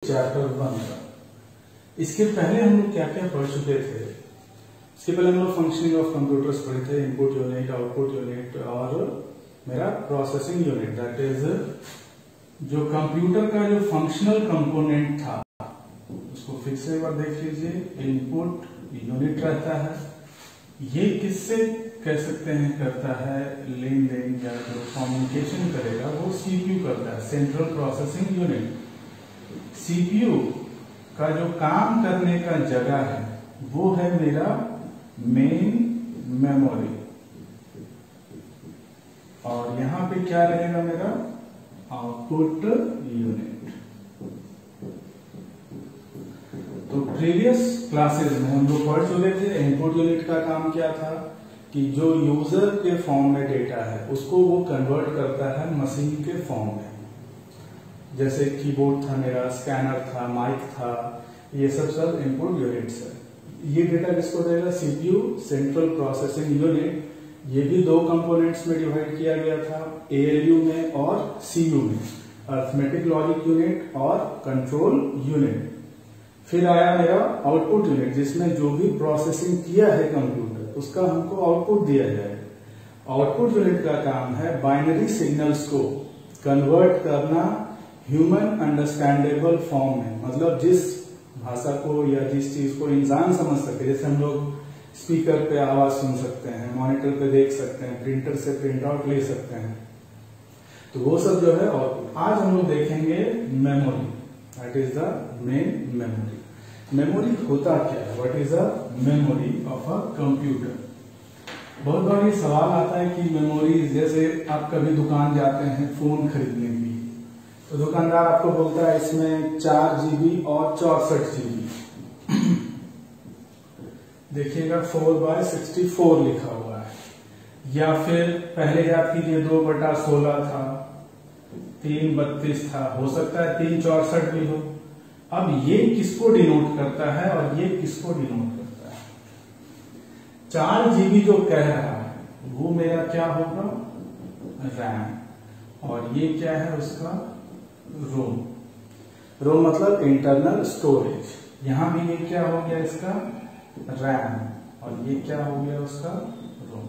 Chapter 1 का। इसके पहले हम लोग क्या क्या पढ़ चुके थे? इसके पहले हम लोग फंक्शनिंग ऑफ कंप्यूटर्स पढ़े थे, इनपुट यूनिट, आउटपुट यूनिट और मेरा प्रोसेसिंग यूनिट, दैट इज जो कंप्यूटर का जो फंक्शनल कंपोनेंट था उसको फिर से एक बार देख लीजिए। इनपुट यूनिट रहता है, ये किससे कह सकते हैं करता है लेन देन या जो कम्युनिकेशन करेगा वो सीपीयू करता है, सेंट्रल प्रोसेसिंग यूनिट। सीपीयू का जो काम करने का जगह है वो है मेरा मेन मेमोरी, और यहां पे क्या रहेगा मेरा आउटपुट यूनिट। तो प्रीवियस क्लासेस में हम लोग पढ़ चुके थे इनपुट यूनिट का काम क्या था कि जो यूजर के फॉर्म में डेटा है उसको वो कन्वर्ट करता है मशीन के फॉर्म में। जैसे कीबोर्ड था मेरा, स्कैनर था, माइक था, ये सब इनपुट यूनिट्स है। ये डेटा किसको देगा? CPU, central processing unit. ये भी दो कंपोनेंट्स में डिवाइड किया गया था, एएलयू में और सीयू में, अरिथमेटिक लॉजिक यूनिट और कंट्रोल यूनिट। फिर आया मेरा आउटपुट यूनिट जिसमें जो भी प्रोसेसिंग किया है कंप्यूटर उसका हमको आउटपुट दिया जाएगा। आउटपुट यूनिट का काम है बाइनरी सिग्नल्स को कन्वर्ट करना ह्यूमन अंडरस्टैंडेबल फॉर्म में, मतलब जिस भाषा को या जिस चीज को इंसान समझ सके। जैसे हम लोग स्पीकर पे आवाज सुन सकते हैं, मॉनिटर पे देख सकते हैं, प्रिंटर से प्रिंट आउट ले सकते हैं, तो वो सब जो है आउटपुट। आज हम लोग देखेंगे memory, that is the main memory. Memory होता क्या है? What is the memory of a computer? बहुत बार ये सवाल आता है कि मेमोरी, जैसे आप कभी दुकान जाते हैं फोन खरीदने के लिए, तो दुकानदार आपको बोलता है इसमें 4 GB और 64 GB, देखिएगा 4/64 लिखा हुआ है। या फिर पहले याद कीजिए 2/16 था, 3/32 था, हो सकता है 3/64 भी हो। अब ये किसको डिनोट करता है और ये किसको डिनोट करता है? 4 GB जो कह रहा है वो मेरा क्या होगा? रैम। और ये क्या है उसका? रोम। रोम मतलब इंटरनल स्टोरेज। यहां भी ये क्या हो गया इसका? रैम। और ये क्या हो गया उसका? रोम।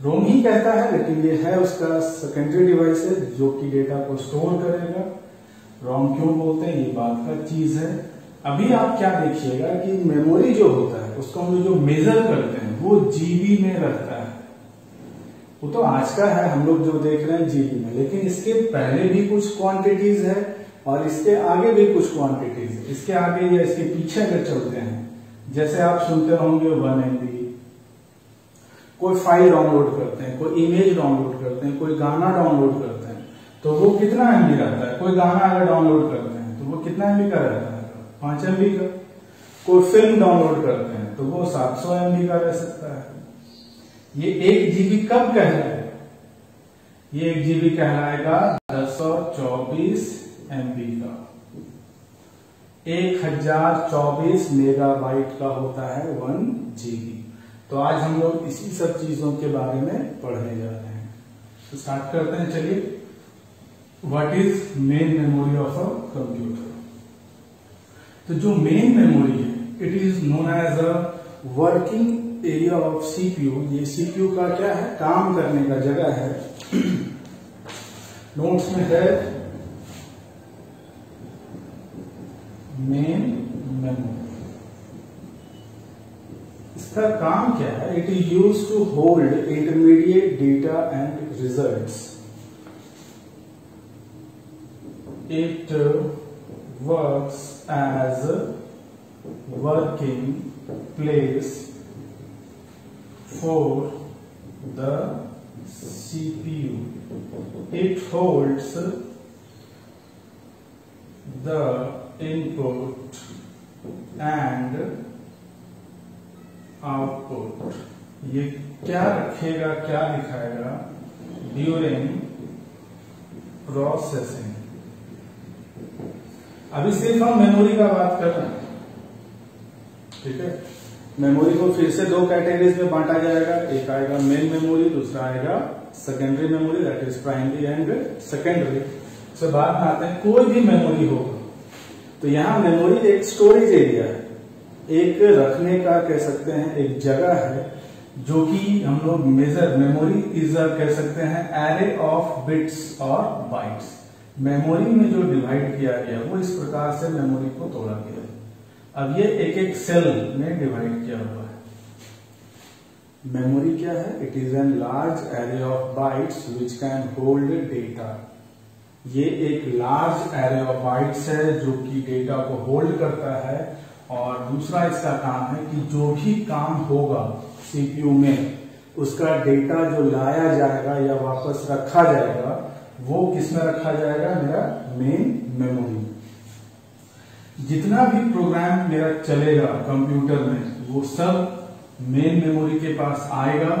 रोम ही कहता है लेकिन ये है उसका सेकेंडरी डिवाइस है जो कि डेटा को स्टोर करेगा। रोम क्यों बोलते हैं ये बात का चीज है। अभी आप क्या देखिएगा कि मेमोरी जो होता है उसको हम जो मेजर करते हैं वो जीबी में रहता है। वो तो आज का है, हम लोग जो देख रहे हैं जीबी में, लेकिन इसके पहले भी कुछ क्वांटिटीज है और इसके आगे भी कुछ क्वांटिटीज है। इसके आगे या इसके पीछे अगर चलते हैं, जैसे आप सुनते होंगे 1 MB, कोई फाइल डाउनलोड करते हैं, कोई इमेज डाउनलोड करते हैं, कोई गाना डाउनलोड करते हैं, तो वो कितना MB रहता है? कोई गाना अगर डाउनलोड करते हैं तो वो कितना MB का रहता है? 5 MB का। कोई फिल्म डाउनलोड करते हैं तो वो 700 MB का रह सकता है। ये 1 GB कब कहलाएगा? ये 1 GB कहलाएगा 1024 MB का। 1024 मेगाबाइट का होता है 1 GB। तो आज हम लोग इसी सब चीजों के बारे में पढ़ने जा रहे हैं। तो स्टार्ट करते हैं, चलिए। What is main memory of a computer? तो जो मेन मेमोरी है, it is known as a working area of CPU. ये सीपीयू का क्या है? काम करने का जगह है। नोट्स में है मेन मेमोरी। इसका काम क्या है? It is use to hold intermediate data and results. It works as a working place for the CPU. It holds the input and output. ये क्या रखेगा, क्या दिखाएगा? During processing। अभी सिर्फ हम मेमोरी का बात कर रहे हैं, ठीक है। मेमोरी को फिर से 2 कैटेगरीज में बांटा जाएगा। एक आएगा मेन मेमोरी, दूसरा आएगा secondary memory, that is primary and secondary. से बाद में आते हैं कोई भी मेमोरी होगा तो यहाँ मेमोरी एक स्टोरेज एरिया है, एक रखने का कह सकते हैं एक जगह है, जो कि हम लोग मेजर मेमोरी इज कह सकते हैं एरे ऑफ बिट्स और बाइट्स। मेमोरी में जो डिवाइड किया गया वो इस प्रकार से मेमोरी को तोड़ा गया है। अब ये एक एक सेल में डिवाइड किया हुआ है। मेमोरी क्या है? It is an large array of bytes which can hold data. ये एक लार्ज एरे ऑफ बाइट्स है जो कि डेटा को होल्ड करता है। और दूसरा इसका काम है कि जो भी काम होगा सीपीयू में, उसका डेटा जो लाया जाएगा या वापस रखा जाएगा वो किसमें रखा जाएगा? मेरा मेन मेमोरी। जितना भी प्रोग्राम मेरा चलेगा कंप्यूटर में वो सब मेन मेमोरी के पास आएगा।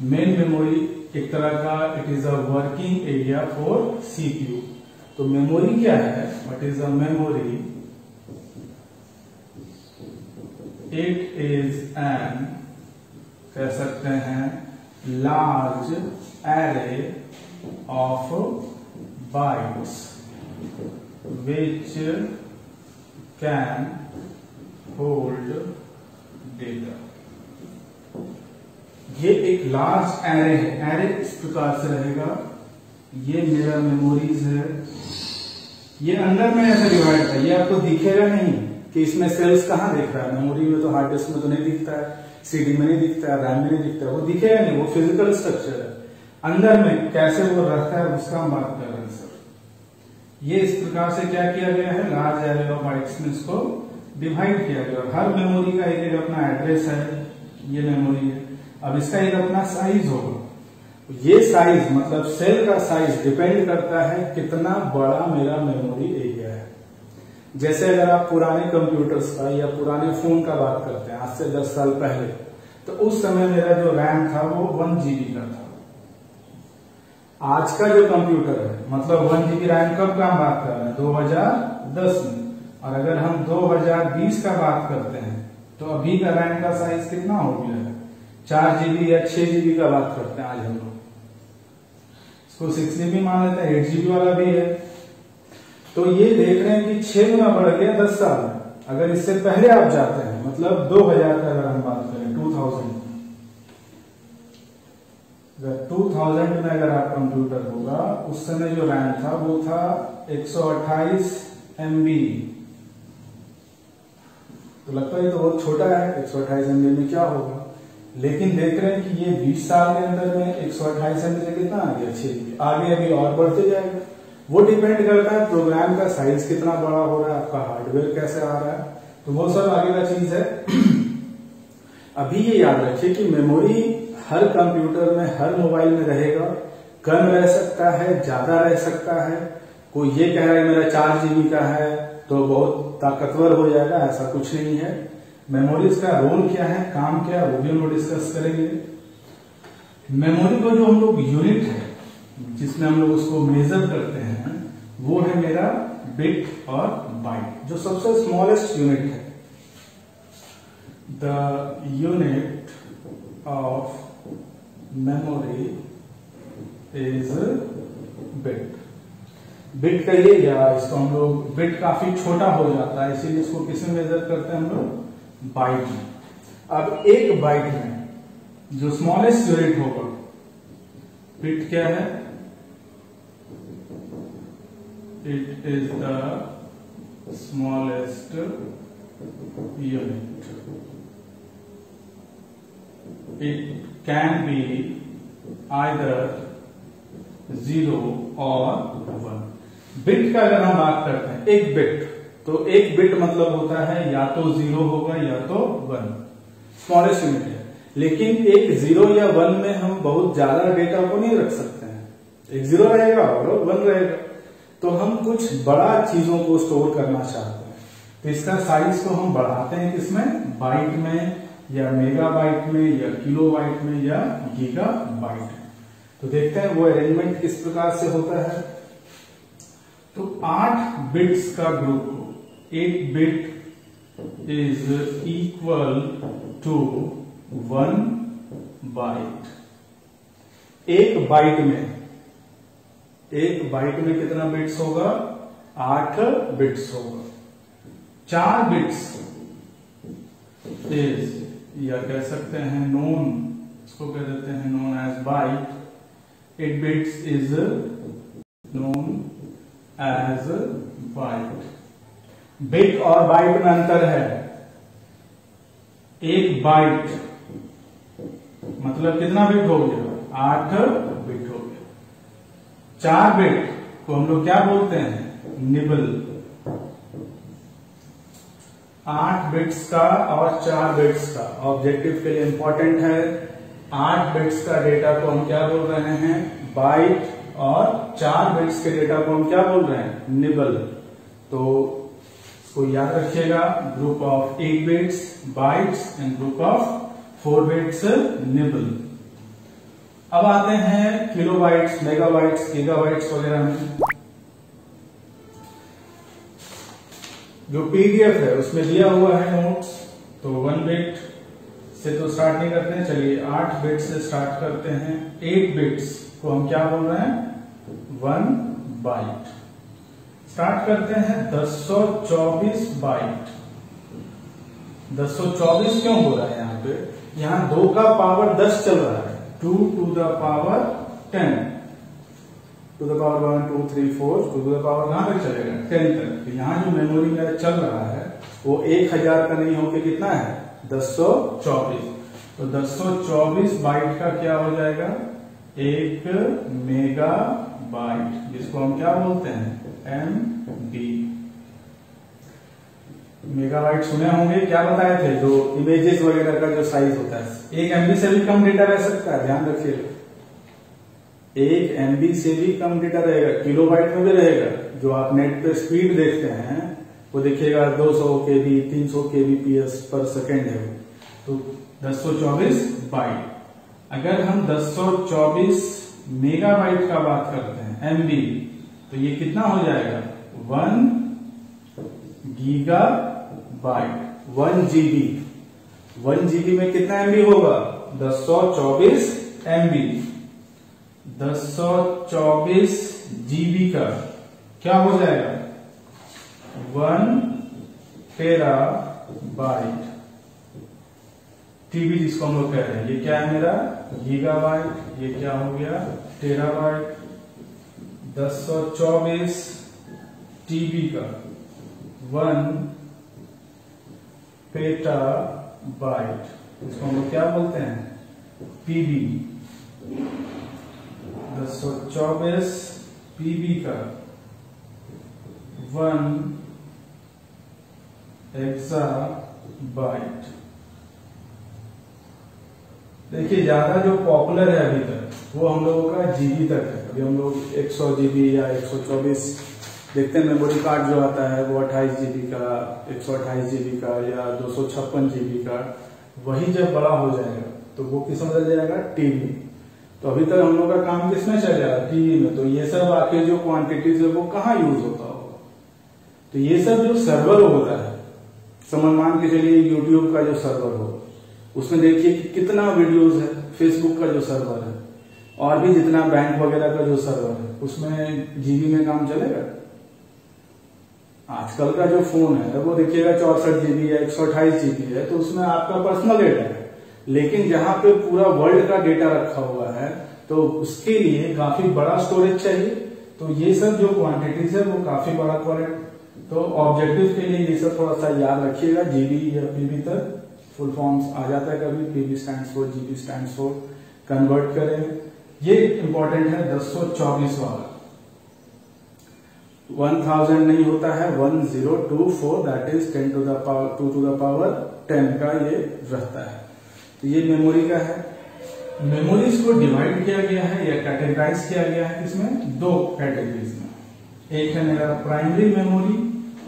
मेन मेमोरी एक तरह का it is a working area for CPU. तो मेमोरी क्या है? What is a memory? It is an कह सकते हैं large array of bytes which can hold data. ये एक लार्ज एरे है। एरे इस प्रकार से रहेगा। ये मेरा मेमोरीज है। ये अंदर में ऐसा डिवाइड है। ये आपको दिखेगा नहीं कि इसमें सेल्स कहाँ दिख रहा है। मेमोरी में तो हार्ड डिस्क में तो नहीं दिखता है, सीडी में नहीं दिखता है, रैम में नहीं दिखता है, वो दिखेगा नहीं, वो फिजिकल स्ट्रक्चर है। अंदर में कैसे वो रहता है उसका हम बात कर रहे हैं सर। ये इस प्रकार से क्या किया गया है? लार्ज एरे ऑफ बाइट्स में इसको डिवाइड किया गया। और हर मेमोरी का एक अपना एड्रेस है। ये मेमोरी है। अब इसका एक अपना साइज होगा। ये साइज मतलब सेल का साइज डिपेंड करता है कितना बड़ा मेरा मेमोरी एरिया है। जैसे अगर आप पुराने कंप्यूटर्स का या पुराने फोन का बात करते हैं आज से 10 साल पहले, तो उस समय मेरा जो रैम था वो 1 GB का था। आज का जो कंप्यूटर है मतलब 1 GB रैम कब का हम बात कर रहे हैं? 2010 में। और अगर हम 2020 का बात करते हैं तो अभी का रैम का साइज कितना हो गया है? 4 GB या 6 GB का बात करते हैं आज हम लोग। इसको 6 GB मान लेते हैं, 8 GB वाला भी है। तो ये देख रहे हैं कि 6 गुना बढ़ गया 10 साल में। अगर इससे पहले आप जाते हैं मतलब 2000 का अगर हम बात करें 2000 में अगर आप कंप्यूटर होगा, उस समय जो रैम था वो था 128 MB। तो लगता है तो बहुत छोटा है, 128 MB में क्या होगा। लेकिन देख रहे हैं कि ये 20 साल के अंदर में 128 MB से कितना आ गया? 6 GB। आगे अभी और बढ़ते जाएगा। वो डिपेंड करता है प्रोग्राम का साइज कितना बड़ा हो रहा है, आपका हार्डवेयर कैसे आ रहा है, तो वो सब आगे का चीज है। अभी ये याद रखिए कि मेमोरी हर कंप्यूटर में हर मोबाइल में रहेगा। कम रह सकता है, ज्यादा रह सकता है। कोई ये कह रहा है मेरा 4 GB का है तो बहुत ताकतवर हो जाएगा, ऐसा कुछ नहीं है। मेमोरीज का रोल क्या है, काम क्या है, वो भी हम लोग डिस्कस करेंगे। मेमोरी को जो हम लोग यूनिट है जिसमें हम लोग उसको मेजर करते हैं वो है मेरा बिट और बाइट, जो सबसे स्मॉलेस्ट यूनिट है। The unit of memory is bit. Bit कहिए या इसको हम लोग, बिट काफी छोटा हो जाता है इसीलिए इसको किसमें मेजर करते हैं हम लोग? बाइट में। अब एक बाइट में जो स्मॉलेस्ट यूनिट होगा, बिट क्या है? It is the smallest unit. It can be either 0 or 1. Bit का अगर हम बात करते हैं, एक बिट, तो एक बिट मतलब होता है या तो 0 होगा या तो 1, स्मॉलेस्ट यूनिट है। लेकिन एक 0 या 1 में हम बहुत ज्यादा डेटा को नहीं रख सकते हैं। एक 0 रहेगा और 1 रहेगा। तो हम कुछ बड़ा चीजों को स्टोर करना चाहते हैं तो इसका साइज को हम बढ़ाते हैं किसमें? बाइट में या मेगाबाइट में या किलोबाइट में या गीगाबाइट में। तो देखते हैं वो अरेंजमेंट किस प्रकार से होता है। तो 8 बिट्स का ग्रुप हो। एक bit is equal to 1 byte. एक बाइट में कितना बिट्स होगा? 8 बिट्स होगा। 4 बिट्स इज, या कह सकते हैं नोन, इसको कह देते हैं known as byte. 8 bits is known as byte. Bit और बाइट में अंतर है। एक बाइट मतलब कितना बिट हो गया? 8 बिट हो गया। 4 बिट को हम लोग क्या बोलते हैं? निबल। 8 बिट्स का और 4 बिट्स का ऑब्जेक्टिव के लिए इंपॉर्टेंट है। 8 बिट्स का डेटा को हम क्या बोल रहे हैं? बाइट। और 4 बिट्स के डेटा को हम क्या बोल रहे हैं? निबल। तो इसको याद रखिएगा, group of 8 bits bytes and group of 4 bits nibble. अब आते हैं किलोबाइट्स, मेगाबाइट्स, गीगाबाइट्स वगैरह में। जो पीडीएफ है उसमें दिया हुआ है नोट्स, तो 1 बिट से तो स्टार्ट नहीं करते हैं। चलिए 8 बिट से स्टार्ट करते हैं। 8 बिट्स को हम क्या बोल रहे हैं? 1 बाइट। स्टार्ट करते हैं 1024 बाइट। 1024 क्यों हो रहा है यहाँ पे? यहाँ 2 का पावर 10 चल रहा है। 2 to the power 10, to the power 1 2 3 4, to the power कहां तक चलेगा? 10 तक। तो यहाँ जो मेमोरी में चल रहा है वो 1000 का नहीं होकर कितना है? 1024। तो 1024 बाइट का क्या हो जाएगा? 1 मेगा बाइट, जिसको हम क्या बोलते हैं? MB। मेगाबाइट सुने होंगे, क्या बताए थे? जो इमेजेस वगैरह का जो साइज होता है। 1 MB से भी कम डेटा रह सकता है, ध्यान रखिएगा। 1 MB से भी कम डेटा रहेगा, किलोबाइट में भी रहेगा। जो आप नेट पे स्पीड देखते हैं वो देखिएगा 200 KB 300 kbps पर सेकेंड है। तो 1024 बाइट। अगर हम 1024 मेगाबाइट का बात करते हैं, MB, तो ये कितना हो जाएगा? 1 गीगाबाइट, 1 GB। 1 GB में कितना MB होगा? 1024 MB। 1024 GB का क्या हो जाएगा? 1 टेराबाइट। TB जिसको हम लोग कह रहे हैं, ये क्या है मेरा? गीगाबाइट। ये क्या हो गया? टेराबाइट। 1024 TB का 1 पेटाबाइट, इसको हम लोग क्या बोलते हैं? PB। 1024 PB का 1 एक्साबाइट। देखिए ज्यादा जो पॉपुलर है अभी तक वो हम लोगों का GB तक है। अभी हम लोग 100 GB या 124 देखते हैं। मेमोरी कार्ड जो आता है वो 28 GB का, 128 GB का या 256 GB का। वही जब बड़ा हो जाएगा तो वो किस में चल जाएगा? TB। तो अभी तक हम लोग का काम किसमें चल जाएगा? TB में। तो ये सब आके जो क्वांटिटीज है वो कहाँ यूज होता होगा? तो ये सब जो सर्वर होता है, समझ मान के चलिए यूट्यूब का जो सर्वर हो, उसमें देखिए कि कितना वीडियोस है। फेसबुक का जो सर्वर है और भी जितना बैंक वगैरह का जो सर्वर है, उसमें GB में काम चलेगा? आजकल का जो फोन है वो देखिएगा 64 GB या 128 GB है, तो उसमें आपका पर्सनल डेटा है। लेकिन जहां पे पूरा वर्ल्ड का डेटा रखा हुआ है तो उसके लिए काफी बड़ा स्टोरेज चाहिए। तो ये सब जो क्वांटिटीज है वो काफी बड़ा क्वालिटी। तो ऑब्जेक्टिव के लिए ये सब थोड़ा सा याद रखिएगा। GB या PB तक फुल फॉर्म्स आ जाता है कभी। PB stands for, GB stands for, convert करें। ये इंपॉर्टेंट है 1024 वाला। 1000 नहीं होता है, 1024, that is 10 to the power 2 to the power 10 का ये रहता है। तो ये मेमोरी का है। मेमोरीज को डिवाइड किया गया है या कैटेगराइज किया गया है इसमें 2 कैटेगरीज में। एक है मेरा प्राइमरी मेमोरी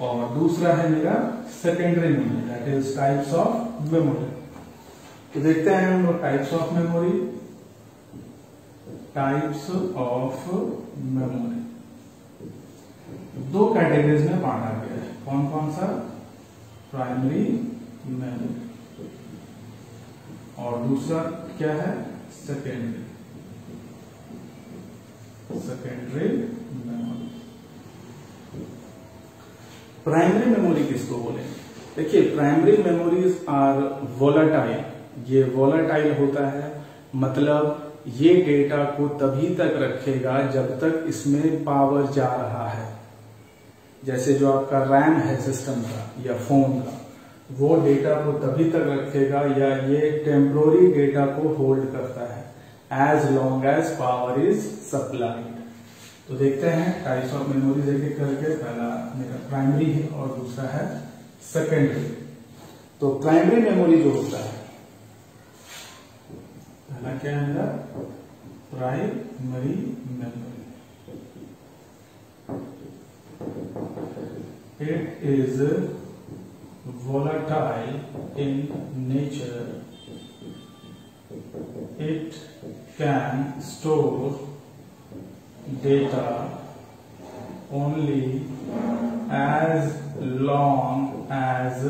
और दूसरा है मेरा secondary memory, that is types of memory. तो देखते हैं हम लोग types of memory. Types of memory 2 categories में बांटा गया है। कौन कौन सा? प्राइमरी मेमोरी और दूसरा क्या है? Secondary memory. प्राइमरी मेमोरी किसको बोलेंगे? देखिए, प्राइमरी मेमोरीज आर वोलाटाइल। ये वोलाटाइल होता है, मतलब ये डेटा को तभी तक रखेगा जब तक इसमें पावर जा रहा है। जैसे जो आपका रैम है सिस्टम का या फोन का, वो डेटा को तभी तक रखेगा या ये टेम्पोररी डेटा को होल्ड करता है as long as power is supplied. तो देखते हैं टाइप्स ऑफ मेमोरीज एक एक करके। पहला मेरा प्राइमरी है और दूसरा है सेकेंडरी। तो प्राइमरी मेमोरी जो होता है, पहला क्या है मेरा primary memory. It is volatile in nature. It can store data only as long as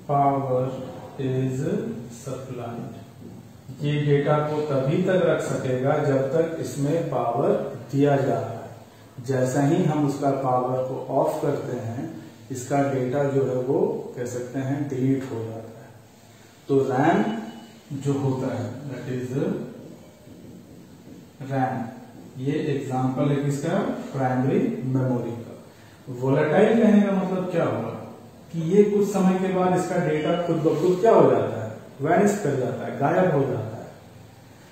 power is supplied. ये डेटा को तभी तक रख सकेगा जब तक इसमें पावर दिया जा रहा है। जैसा ही हम उसका पावर को ऑफ करते हैं, इसका डेटा जो है वो कह सकते हैं डिलीट हो जाता है। तो रैम जो होता है, दैट इज रैम, ये एग्जांपल है किसका, प्राइमरी मेमोरी का। वोलेटाइल कहने का मतलब क्या हुआ कि ये कुछ समय के बाद इसका डेटा खुद ब खुद क्या हो जाता है, वैनिश कर जाता है, गायब हो जाता है।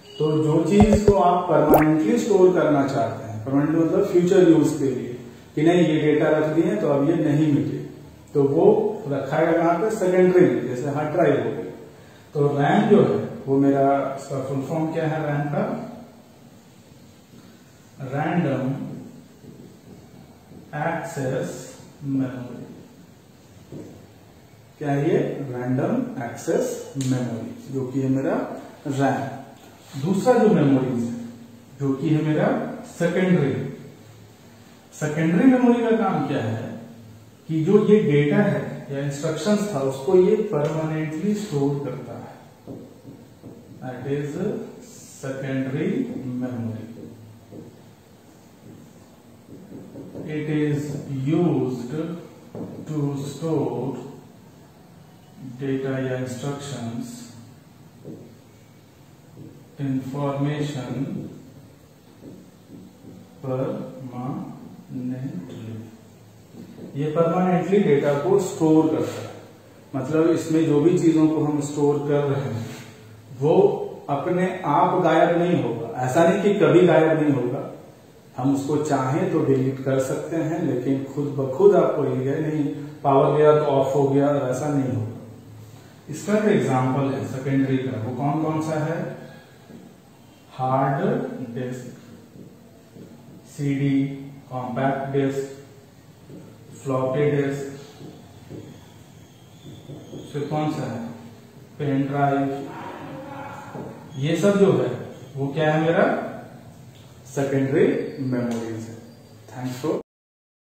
तो जो चीज को आप परमानेंटली स्टोर करना चाहते हैं, परमानेंट मतलब फ्यूचर यूज के लिए, कि नहीं ये डेटा रख दिए तो अब ये नहीं मिले, तो वो रखाएगा कहां पे, सेकेंडरी में, जैसे हार्ड ड्राइव हो गई। तो रैम जो है वो मेरा, इसका फुल फॉर्म क्या है रैम का, रैंडम एक्सेस मेमोरी। क्या है ये, रैंडम एक्सेस मेमोरी, जो कि है मेरा रैम। दूसरा जो मेमोरीज है, जो कि है मेरा सेकेंडरी। सेकेंडरी मेमोरी का काम क्या है कि जो ये डेटा है या इंस्ट्रक्शंस था, उसको ये परमानेंटली स्टोर करता है। That is secondary memory. It is used to store data या इंस्ट्रक्शंस, इंफॉर्मेशन ये परमानेंटली डेटा को स्टोर करता है। मतलब इसमें जो भी चीजों को हम स्टोर कर रहे हैं वो अपने आप गायब नहीं होगा। ऐसा नहीं कि कभी गायब नहीं होगा, हम उसको चाहें तो डिलीट कर सकते हैं, लेकिन खुद ब खुद आपको ये नहीं पावर गया तो ऑफ हो गया, ऐसा नहीं होगा। इसका जो एग्जाम्पल है सेकेंडरी का, वो कौन कौन सा है, hard disk, CD, compact disk, floppy disk, फिर कौन सा है, पेन ड्राइव। ये सब जो है वो क्या है मेरा सेकेंडरी मेमोरीज है। Thanks for